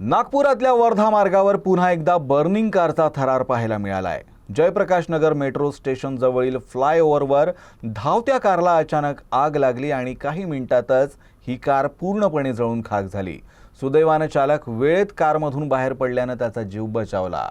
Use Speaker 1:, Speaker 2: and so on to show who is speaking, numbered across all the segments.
Speaker 1: नागपुरातल्या वर्धा मार्गावर पुन्हा एकदा बर्निंग कारचा थरार पाहायला मिळालाय। जयप्रकाश नगर मेट्रो स्टेशन जवळील फ्लायओव्हरवर धावत्या कारला अचानक आग लागली आणि काही मिनिटातच ही कार पूर्णपणे जळून खाक झाली। सुदैवाने चालक वेळेत कारमधून बाहेर पडल्याने त्याचा जीव बचावला।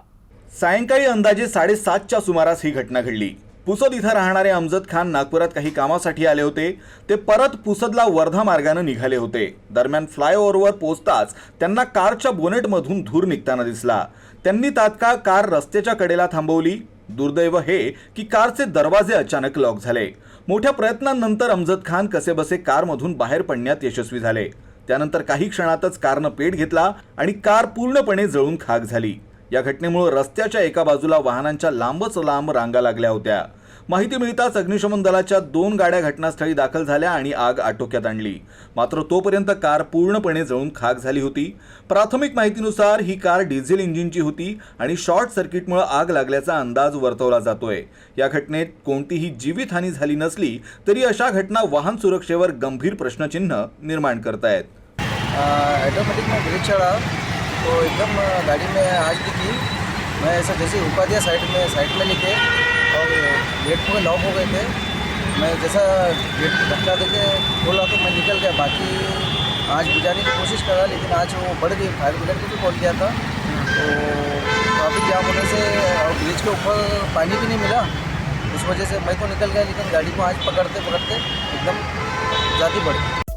Speaker 1: सायंकाळी अंदाजे 7:30च्या सुमारास ही घटना घडली। पुसद इथं राहणारे अमजद खान नागपुरात काही कामासाठी आले होते। ते परत पुसदला वर्धा मार्गाने निघाले होते। दरम्यान फ्लायओव्हरवर पोहोचताच त्यांना कारच्या बोनेटमधून धूर निघताना दिसला। त्यांनी तात्काळ कार रस्त्याच्या कडेला थांबवली। दुर्दैव हे की कारचे दरवाजे अचानक लॉक झाले। मोठ्या प्रयत्नांनंतर अमजद खान कसेबसे कारमधून बाहेर पडण्यात यशस्वी झाले। त्यानंतर काही क्षणातच कारने पेट घेतला आणि कार पूर्णपणे जळून खाक झाली। या घटनेमुळे रस्त्याच्या एका बाजूला वाहनांच्या लांबच लांब रांगा लागल्या होत्या। माहिती मिळताच अग्निशमन दलाच्या 2 गाड्या घटनास्थळी दाखल झाल्या आणि आग आटोक्यात आणली। मात्र तोपर्यंत कार पूर्णपणे जळून खाक झाली होती। प्राथमिक माहितीनुसार ही कार डिझेल इंजिनची होती आणि शॉर्ट सर्किटमुळे आग लागल्याचा अंदाज वर्तवला जातोय। या घटनेत कोणतीही जीवितहानी झाली नसली तरी अशा घटना वाहन सुरक्षेवर गंभीर प्रश्नचिन्ह निर्माण करतायत।
Speaker 2: ऑटोमेटिक में ब्रेक चढ़ा तो एकदम गाड़ी में आग दिखी। मैं ऐसा जैसे उपाध्याय साइड में लेके और गेट पूरे लॉक हो गए थे। मैं जैसा गेट को धक्का देके खोला तो मैं निकल गया। बाकी आग बुझाने की कोशिश करा लेकिन आज वो बढ़ गई। फायर ब्रिगेड को भी कॉल किया था तो ट्रैफिक जाम होने से और ब्रिज के ऊपर पानी भी नहीं मिला। उस वजह से मैं तो निकल गया लेकिन गाड़ी को आज पकड़ते पकड़ते एकदम ज़्यादा बढ़ गई।